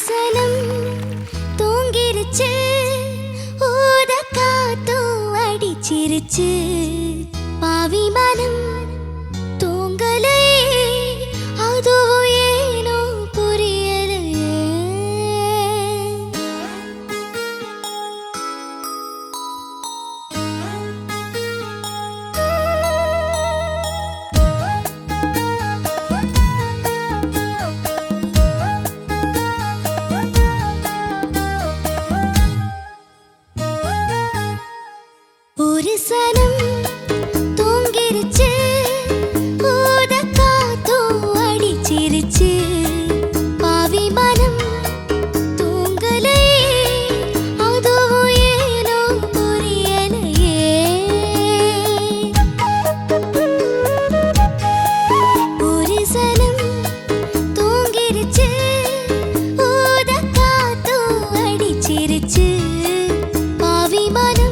சனம் தூங்கிருச்சு, ஊத காத்தும் அடிச்சிருச்சு, பாவி மனம் தூங்கலை, அதுவும் ஏனோ புரியலையே. ஒரு சனம் தூங்கிருச்சு, ஊத காத்தும் அடிச்சிருச்சு, பாவி மனம் தூங்கலை, அதுவும் ஏனோ புரியலையே. ஒரு சனம் தூங்கிருச்சு, ஊத காத்தும் அடிச்சிருச்சு, பாவி மனம்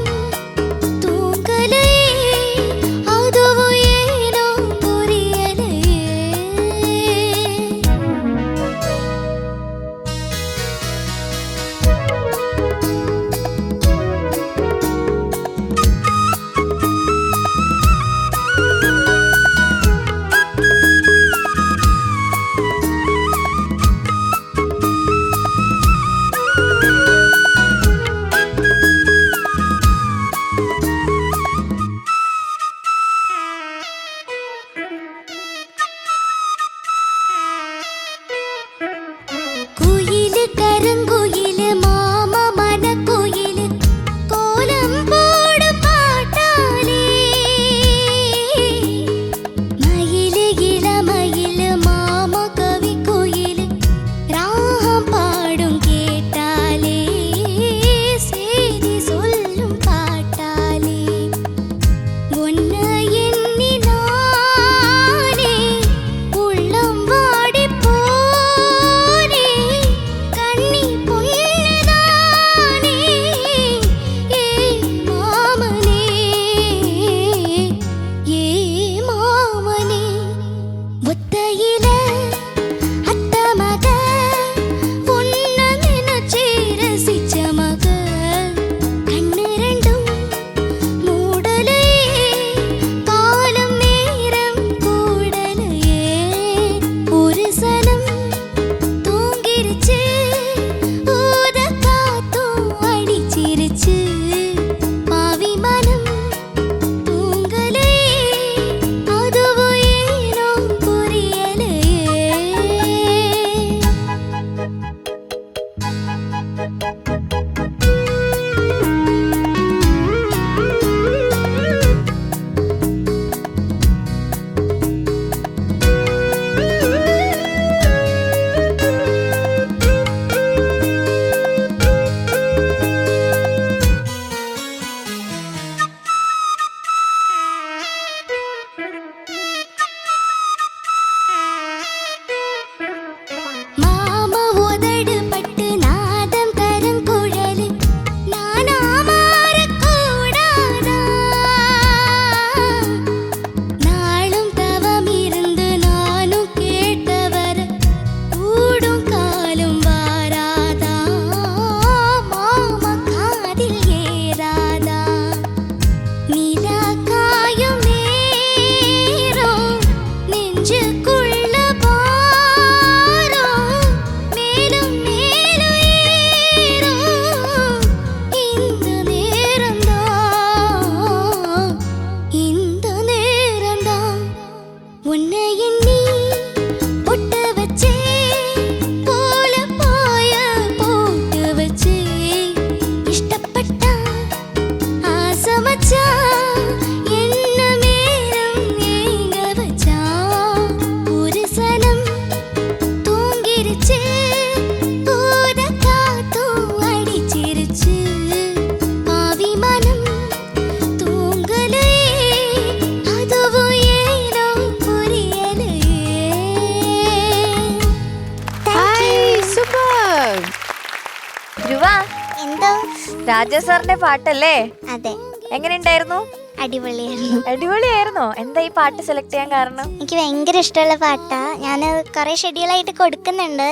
രാജസാറിന്റെ പാട്ടല്ലേ? അതെ. എങ്ങനെയുണ്ടായിരുന്നു? അടിപൊളിയായിരുന്നോ? എന്താ ഈ പാട്ട് സെലക്ട് ചെയ്യാൻ കാരണം? എനിക്ക് ഭയങ്കര ഇഷ്ടമുള്ള പാട്ടാ. ഞാൻ കുറെ ഷെഡ്യൂളായിട്ട് കൊടുക്കുന്നുണ്ട്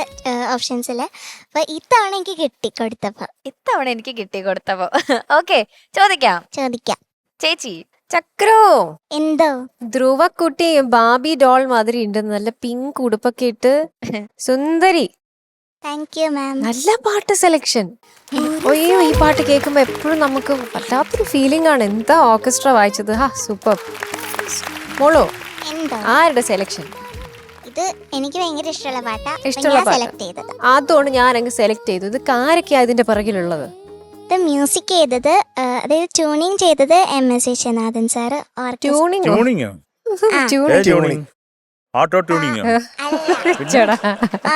ഓപ്ഷൻസിൽ. അപ്പൊ ഇത്തവണ എനിക്ക് കിട്ടി കൊടുത്തപ്പോ ഓക്കെ, ചോദിക്കാം. ചേച്ചി ചക്രോ, എന്തോ ധ്രുവക്കുട്ടി ബാബി ഡോൾ മാതിരി ഉണ്ട്. നല്ല പിങ്ക് ഉടുപ്പൊക്കെ ഇട്ട് സുന്ദരി. താങ്ക് യു മാം. നല്ല പാട്ട് സെലക്ഷൻ. അയ്യോ, ഈ പാട്ട് കേൾക്കുമ്പോ എപ്പോഴും നമുക്ക് വല്ലാത്തൊരു ഫീലിംഗ് ആണ്. എന്താ ഓർക്കസ്ട്ര വായിച്ചത്, സൂപ്പർ. മോളോ, എന്തോ ആരുടെ സെലക്ഷൻ? ഇത് എനിക്ക് ഭയങ്കര ഇഷ്ടമുള്ള പാട്ടാ. ഇഷ്ടമുള്ള പാട്ട് സെലക്ട് ചെയ്തത് അതുകൊണ്ട് ഞാൻ അങ്ങ് സെലക്ട് ചെയ്തു. ഇത് ആരൊക്കെയാ ഇതിന്റെ പിറകിലുള്ളത്? ഇത് മ്യൂസിക് ചെയ്തത്, അതായത് ട്യൂണിങ് ചെയ്തത് MS വിശ്വനാഥൻ സാറ്.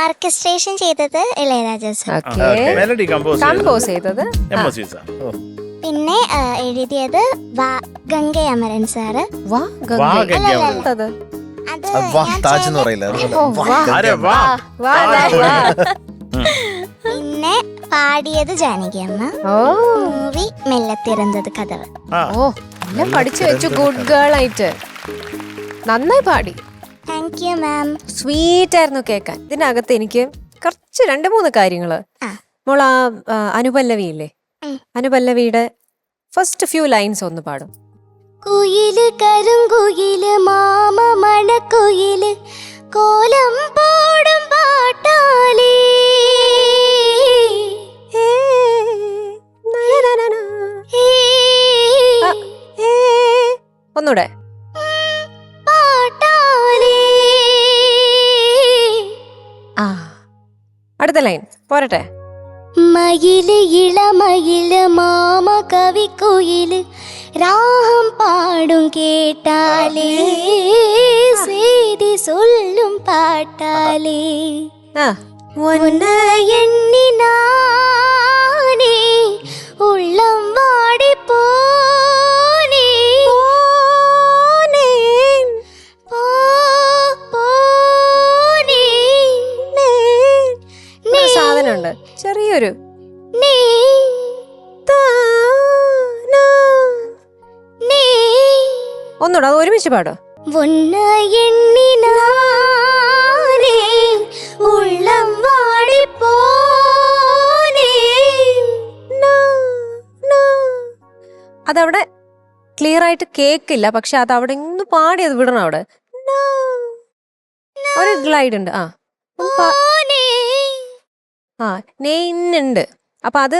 ഓർക്കസ്ട്രേഷൻ ചെയ്തത് ഇളയരാജ സാർ. കമ്പോസ് ചെയ്തത് പിന്നെ എഴുതിയത് ഗംഗ അമരൻ സാറ്. പിന്നെ പാടിയത് ജാനകി അമ്മ. മൂവി മെല്ലത്തിറന്നത് കഥവ്. എല്ലാം പഠിച്ചു വെച്ചു. ഗുഡ് ഗേൾ ആയിട്ട് നന്നായി പാടി. Thank you ma'am. സ്വീറ്റ് ആയിരുന്നു കേൾക്കാൻ. ഇതിനകത്ത് എനിക്ക് കുറച്ച് 2-3 കാര്യങ്ങള്. മോൾ അനുപല്ലവിയില്ലേ, അനുപല്ലവിയുടെ ഫസ്റ്റ് ഫ്യൂ ലൈൻസ് ഒന്ന് പാടും. കുയില് കരുങ്കുയില് മാമ മണക്കുയില് കോലം പോടും പാട്ടാലേ. ഒന്നൂടെ. അടുത്ത ലൈൻ പോരട്ടെ. മയില് ഇളമയില് മാമ കവിക്കുയില് രാഹം പാടും കേട്ടാലേ, சேதி சொல்லும் பாட்டாலே. எண்ணி நானே உள்ளம் வாடி போனே. സാധനമുണ്ട് ചെറിയൊരു. ഒന്നുകൂടെ, അത് ഒരുമിച്ച് പാടോ. അതവിടെ ക്ലിയർ ആയിട്ട് കേക്കില്ല, പക്ഷെ അത് അവിടെ ഇന്ന് പാടി അത് വിടണം. അവിടെ ഒരു ഗ്ലൈഡ് ഉണ്ട്. നെയ്യുന്നുണ്ട്. അപ്പൊ അത്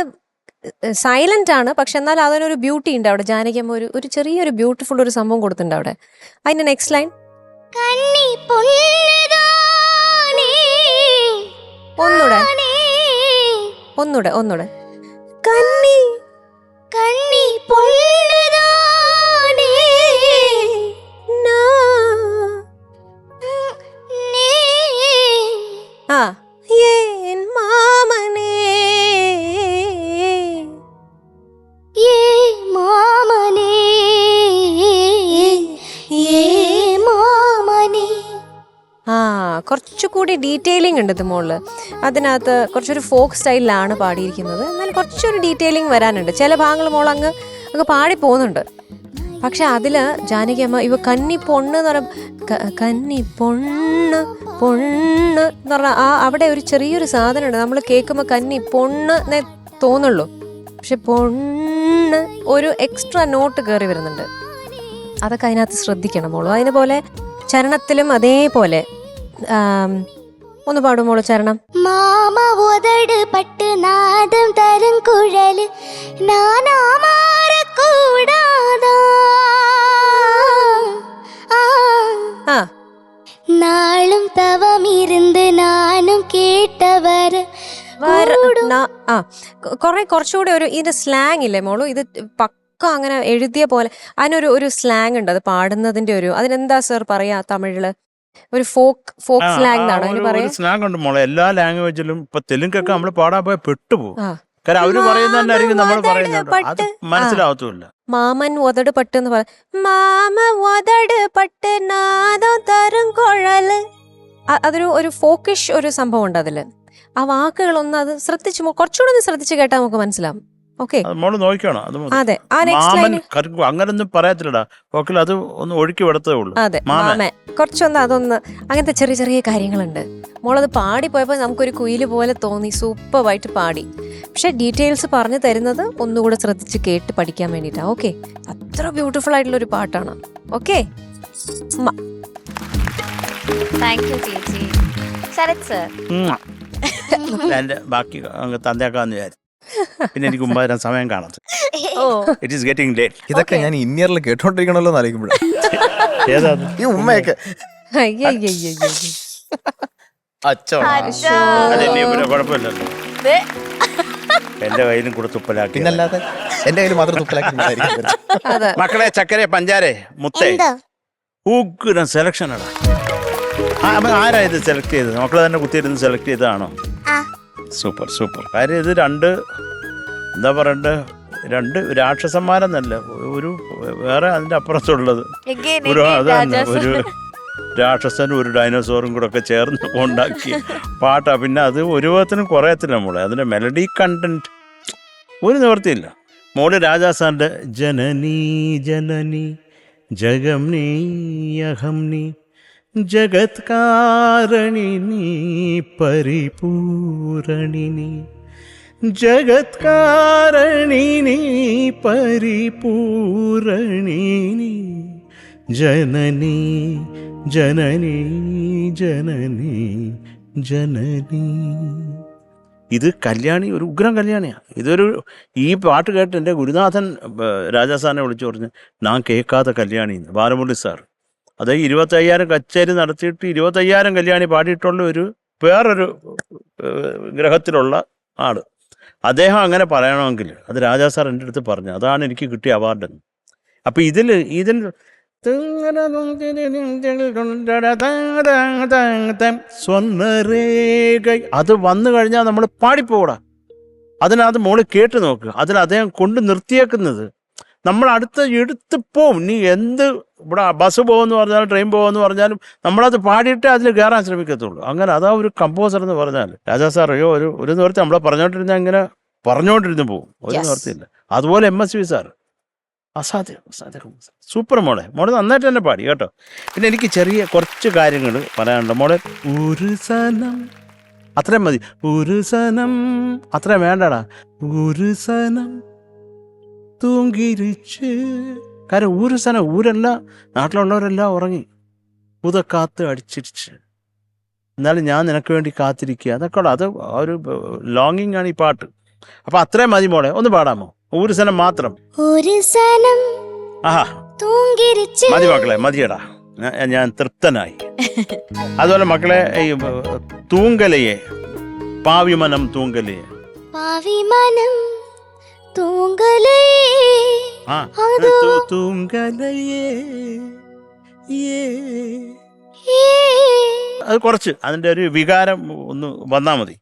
സൈലന്റ് ആണ്, പക്ഷെ എന്നാൽ അതിനൊരു ബ്യൂട്ടി ഉണ്ട് അവിടെ. ജാനകിയമ്മ ഒരു ചെറിയൊരു ബ്യൂട്ടിഫുൾ ഒരു സംഭവം കൊടുത്തിട്ടുണ്ട് അവിടെ. അതിന്റെ നെക്സ്റ്റ് ലൈൻ ഒന്നൂടെ കണ്ണി കണ്ണി പൊന്നതാനേ മാമനേ കുറച്ചുകൂടി ഡീറ്റെയിലിംഗ് ഉണ്ട് ഇത് മോളില്. അതിനകത്ത് കുറച്ചൊരു ഫോക്ക് സ്റ്റൈലിലാണ് പാടിയിരിക്കുന്നത്. എന്നാലും കുറച്ചൊരു ഡീറ്റെയിലിംഗ് വരാനുണ്ട്. ചില ഭാഗങ്ങൾ മോൾ അങ്ങ് പാടി പോകുന്നുണ്ട്. പക്ഷെ അതില് ജാനകി അമ്മ ഇവ കന്നി പൊണ്ണ് എന്ന് പറഞ്ഞ കന്നി പൊണ്ണ് എന്ന് പറഞ്ഞാൽ അവിടെ ഒരു ചെറിയൊരു സാധനം ഉണ്ട്. നമ്മൾ കേൾക്കുമ്പോൾ കന്നി പൊണ്ണ് എന്നേ തോന്നുള്ളൂ, പക്ഷെ പൊണ്ണ് ഒരു എക്സ്ട്രാ നോട്ട് കയറി വരുന്നുണ്ട്. അതൊക്കെ അതിനകത്ത് ശ്രദ്ധിക്കണം മോളൂ. അതിനുപോലെ ചരണത്തിലും അതേപോലെ ഒന്ന് പാടുമോളൂ ചരണം. മാമ ഉദട് പട്ട് നാദം തരും കുഴല് നാനാമാര കൂടാതാ നാളും തവമിരുന്ന് നാനും കേട്ടവർ. കുറച്ചുകൂടെ ഒരു ഇതിന്റെ സ്ലാങ് ഇല്ലേ മോളൂ, ഇത് പക്ക അങ്ങനെ എഴുതിയ പോലെ അതിനൊരു സ്ലാങ് ഉണ്ട്. അത് പാടുന്നതിന്റെ അതിനെന്താ സർ പറയാ തമിഴില്? ഒരു ഫോക്ക് സ്ലാങ് ആണോ അതിന് പറയാ? സ്ലാങ് ഉണ്ട് മോളെ. എല്ലാ ലാംഗ്വേജിലും ഇപ്പൊ തെലുങ്കൊക്കെ നമ്മൾ പാടാൻ പോയ പെട്ടുപോകും. കാരണം അവര് പറയുന്നതായിരിക്കും നമ്മൾ പറയുന്നത്, അത് മനസ്സിലാവത്തുമില്ല. മാമൻ ഒതട് പട്ട് എന്ന് പറയാം. മാമ ഒതട് പട്ട് നാദം തരും കുഴല്. ഒരു ഫോക്കിഷ് ഒരു സംഭവം ഉണ്ട് അതില്. ആ വാക്കുകളൊന്ന് അത് കുറച്ചുകൂടെ ഒന്ന് ശ്രദ്ധിച്ച് കേട്ടാൽ നമുക്ക് മനസ്സിലാവും. ഓക്കെ അത് മോള് നോക്കണം. അത് മതി. അതെ ആ നെക്സ്റ്റ് മാമൻ ലൈൻ കറുക്കും അങ്ങനൊന്നും പറയത്തില്ലടാ. ഓക്കെ, അത് ഒന്ന് ഒഴുക്കി വിടത്തേ ഉള്ളൂ. അതെ മാമൻ. മാമൻ കുറച്ചൊന്ന് അതൊന്ന് അങ്ങനത്തെ ചെറിയ ചെറിയ കാര്യങ്ങളുണ്ട്. മോളത് പാടി പോയപ്പോൾ നമുക്കൊരു കുയില് പോലെ തോന്നി, സൂപ്പറായിട്ട് പാടി. പക്ഷെ ഡീറ്റെയിൽസ് പറഞ്ഞു തരുന്നത് ഒന്നുകൂടെ ശ്രദ്ധിച്ച് കേട്ട് പഠിക്കാൻ വേണ്ടിയിട്ടാണ്. ഓക്കെ, അത്ര ബ്യൂട്ടിഫുൾ ആയിട്ടുള്ള ഒരു പാട്ടാണ്. ഓക്കെ, താങ്ക് യു ചേച്ചി. ശരത് സർ. എന്റെ ബാക്കി അങ്ങ് തന്തേക്കാന്ന് വിചാരിച്ചു. പിന്നെ എനിക്ക് മുമ്പ് വരാൻ സമയം കാണാത്ത. Oh it is getting late. ഇതൊക്കെ ഞാൻ ഇന്നിയറിൽ കേട്ടോണ്ടിരിക്കണല്ലോ എന്ന് ആലോചിക്കുമ്പോഴാണ് ഏതാ ഈ ഉമ്മയൊക്കെ അയ്യയ്യയ്യയ്യോ. അച്ഛോ അച്ഛാ. അതെ, നീ പിന്നെ കുഴപ്പമില്ലല്ലോ. ദേ. എന്റെ കയ്യിലും കൂടെ തുപ്പലാക്കി. പിന്നല്ലാതെ എന്റെ കയ്യിൽ മാത്രം തുപ്പലാക്കി. അതെ മക്കളെ, ചക്കരെ, പഞ്ചാരെ, മുത്തേ, എന്തോ ഊക്കുന സെലക്ഷൻ അടാ. ആരാ ഇത് സെലക്ട് ചെയ്തത്? മക്കളെ തന്നെ കുത്തിയിരുന്ന് സെലക്ട് ചെയ്തതാണോ? ആ സൂപ്പർ സൂപ്പർ. കാര്യം ഇത് രണ്ട് എന്താ പറയണ്ടേ, രണ്ട് രാക്ഷസന്മാരെന്നല്ല, ഒരു വേറെ അതിന്റെ അപ്പുറത്തുള്ളത് Again, ഒരു again, അതാണ് രാജാസ്. ഒരു രാക്ഷസനും ഒരു ഡൈനോസോറും കൂടെ ഒക്കെ ചേർന്ന് ഉണ്ടാക്കിയ പാട്ടാ. പിന്നെ അത് ഒരു വിധത്തിനും കുറയത്തില്ല മോളെ. അതിന്റെ മെലഡി കണ്ടന്റ് ഒരു നിവൃത്തിയില്ല. മോള് രാജാസാന്റെ ജനനീ ജനനി ജഗം നീ അഹം നീ ജഗത്കാരണിനി പരിപൂരണിനി ജഗത്കാരണിനി പരിപൂരണിനി ജനനി ജനനി ജനനി ജനനി. ഇത് കല്യാണി, ഒരു ഉഗ്രം കല്യാണിയാണ്. ഇതൊരു ഈ പാട്ട് കേട്ട് എൻ്റെ ഗുരുനാഥൻ രാജാസാനെ വിളിച്ചു പറഞ്ഞു, ഞാൻ കേൾക്കാത്ത കല്യാണി എന്ന്. ബാലമുരളി സാർ അത് 25,000 കച്ചേരി നടത്തിയിട്ട് 25,000 കല്യാണി പാടിയിട്ടുള്ള ഒരു വേറൊരു ഗ്രഹത്തിലുള്ള ആള്. അദ്ദേഹം അങ്ങനെ പറയണമെങ്കിൽ അത് രാജാ സാർ എൻ്റെ അടുത്ത് പറഞ്ഞു. അതാണ് എനിക്ക് കിട്ടിയ അവാർഡെന്ന്. അപ്പം ഇതിൽ സ്വർണ്ണരേഖ അത് വന്നു കഴിഞ്ഞാൽ നമ്മൾ പാടിപ്പോടാ. അതിനകത്ത് മോള് കേട്ട് നോക്ക്. അതിൽ അദ്ദേഹം കൊണ്ട് നിർത്തിയേക്കുന്നത് നമ്മൾ എടുത്ത് പോവും. നീ എന്ത് ഇവിടെ ബസ് പോകുമെന്ന് പറഞ്ഞാലും ട്രെയിൻ പോകുമെന്ന് പറഞ്ഞാലും നമ്മളത് പാടിയിട്ടേ അതിൽ കയറാൻ ശ്രമിക്കത്തുള്ളൂ. അങ്ങനെ അതാ ഒരു കമ്പോസർ എന്ന് പറഞ്ഞാൽ. രാജാ സാർ അയ്യോ ഒരു നിവർത്തി നമ്മളെ പറഞ്ഞോണ്ടിരുന്ന ഇങ്ങനെ പറഞ്ഞുകൊണ്ടിരുന്ന് പോകും, ഒരു നിവർത്തിയില്ല. അതുപോലെ MSV സാർ അസാധ്യം സൂപ്പർ. മോളെ നന്നായിട്ട് തന്നെ പാടി കേട്ടോ. പിന്നെ എനിക്ക് ചെറിയ കുറച്ച് കാര്യങ്ങൾ പറയാനുണ്ട് മോളെ. ഒരു സനം അത്രയും മതി. ഒരു സനം അത്രയും വേണ്ടടാ. ഒരു സനം തൂങ്ങിരിച്ച്. കാരണം ഒരു സനം ഊരെല്ലാം നാട്ടിലുള്ളവരെല്ലാം ഉറങ്ങി, പുതക്കാത്ത് അടിച്ചിരിച്ച്, എന്നാലും ഞാൻ നിനക്ക് വേണ്ടി കാത്തിരിക്കുക. അതൊക്കെ ഉള്ള അത് ഒരു ലോങ്ങിങ് ആണ് ഈ പാട്ട്. അപ്പൊ അത്രയും മതി മോളെ. ഒന്ന് പാടാമോ? ഒരു സനം മാത്രം. ഒരു സനം ആഹാ മതി മക്കളെ, മതിയടാ, ഞാൻ തൃപ്തനായി. അതുപോലെ മക്കളെ, ഈ തൂങ്കലയെ, പാവിമനം തൂങ്കലയെ, പാവിമനം തൂങ്കലേ ആ തൂങ്കലയെ, അത് കുറച്ച് അതിന്റെ ഒരു വികാരം ഒന്ന് വന്നാ മതി.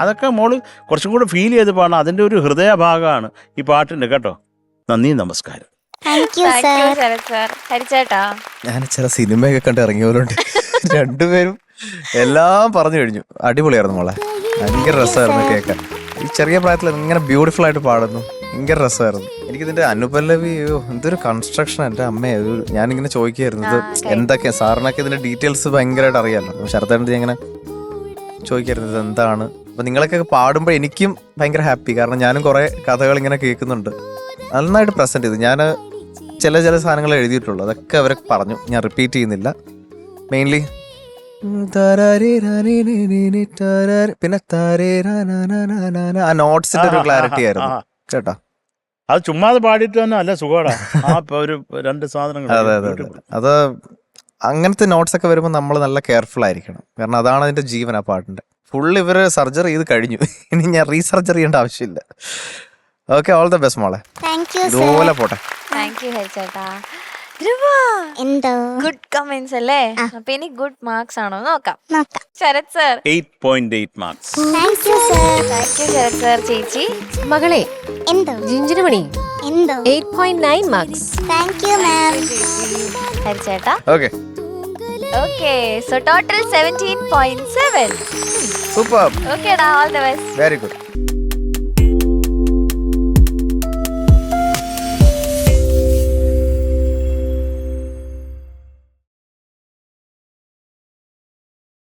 അതൊക്കെ മോള് കുറച്ചും കൂടെ ഫീൽ ചെയ്ത് പാടണം. അതിന്റെ ഒരു ഹൃദയഭാഗമാണ് ഈ പാട്ടിന്റെ കേട്ടോ. നന്ദി, നമസ്കാരം. Thank you Thank you, sir. Sarath sir. ഹരിച്ചേട്ടാ. ഞാൻ ചില സിനിമയൊക്കെ കണ്ട് ഇറങ്ങിയവരുണ്ട്. രണ്ടുപേരും എല്ലാം പറഞ്ഞു കഴിഞ്ഞു. അടിപൊളിയായിരുന്നു മോളെ, ഭയങ്കര രസമായിരുന്നു കേൾക്കാൻ. ഈ ചെറിയ പ്രായത്തിൽ ഇങ്ങനെ ബ്യൂട്ടിഫുൾ ആയിട്ട് പാടുന്നു, ഭയങ്കര രസമായിരുന്നു. എനിക്കിതിന്റെ അനുപല്ലവി എന്തൊരു കൺസ്ട്രക്ഷൻ. എൻ്റെ അമ്മയെ ഞാനിങ്ങനെ ചോദിക്കായിരുന്നു ഇത് എന്തൊക്കെയാ. സാറിനൊക്കെ ഇതിന്റെ ഡീറ്റെയിൽസ് ഭയങ്കരമായിട്ട് അറിയാമല്ലോ. ശരത്തേട്ടൻ ഇങ്ങനെ ചോദിക്കായിരുന്നു ഇത് എന്താണ്. അപ്പൊ നിങ്ങളൊക്കെ പാടുമ്പോൾ എനിക്കും ഭയങ്കര ഹാപ്പി. കാരണം ഞാനും കുറെ കഥകൾ ഇങ്ങനെ കേൾക്കുന്നുണ്ട്. നന്നായിട്ട് പ്രസന്റ് ചെയ്തു. ഞാൻ ചില സാധനങ്ങൾ എഴുതിയിട്ടുള്ളൂ, അതൊക്കെ അവരൊക്കെ പറഞ്ഞു, ഞാൻ റിപ്പീറ്റ് ചെയ്യുന്നില്ല. മെയിൻലി പിന്നെ ആ നോട്ട്സിന്റെ ഒരു ക്ലാരിറ്റി ആയിരുന്നു ചേട്ടാ. അത് ചുമ്മാതെ പാടിയിട്ട് തന്നെ അല്ല സുഖമാടാ. ഒരു രണ്ട് സാധനങ്ങൾ. അതെ അതെ അതെ. അത് അങ്ങനത്തെ നോട്ട്സ് ഒക്കെ വരുമ്പോൾ നമ്മൾ നല്ല കെയർഫുൾ ആയിരിക്കണം. കാരണം അതാണ് അതിന്റെ ജീവൻ ആ പാട്ടിന്റെ. ഫുൾ ഇവര് സർജറി ചെയ്ത് കഴിഞ്ഞു, ഇനി ഞാൻ റീസർജറി ചെയ്യേണ്ട ആവശ്യമില്ല. ഓക്കെ, ഓൾ ദ ബെസ്റ്റ് മോളെ. Thank you sir. ഇതുപോലെ പോട്ടെ. Thank you ഹരിച്ചേട്ടാ. ധ്രുവ, എന്തോ ഗുഡ് കമന്റ്സ് അല്ലേ? അപ്പൊ ഇനി ഗുഡ് മാർക്സ് ആണോ നോക്കാം. നോക്കാം. Sarath sir. 8.8 marks. Thank you sir. Thank you Sarath sir. ചേച്ചി. മകളെ എന്തോ ജിഞ്ചിനുമണി എന്തോ 8.9 മാർക്സ്. Thank you ma'am. ഹരിച്ചേട്ടാ. Okay, okay so total 17.7. Super, ഓക്കേടാ, all the best. Very good.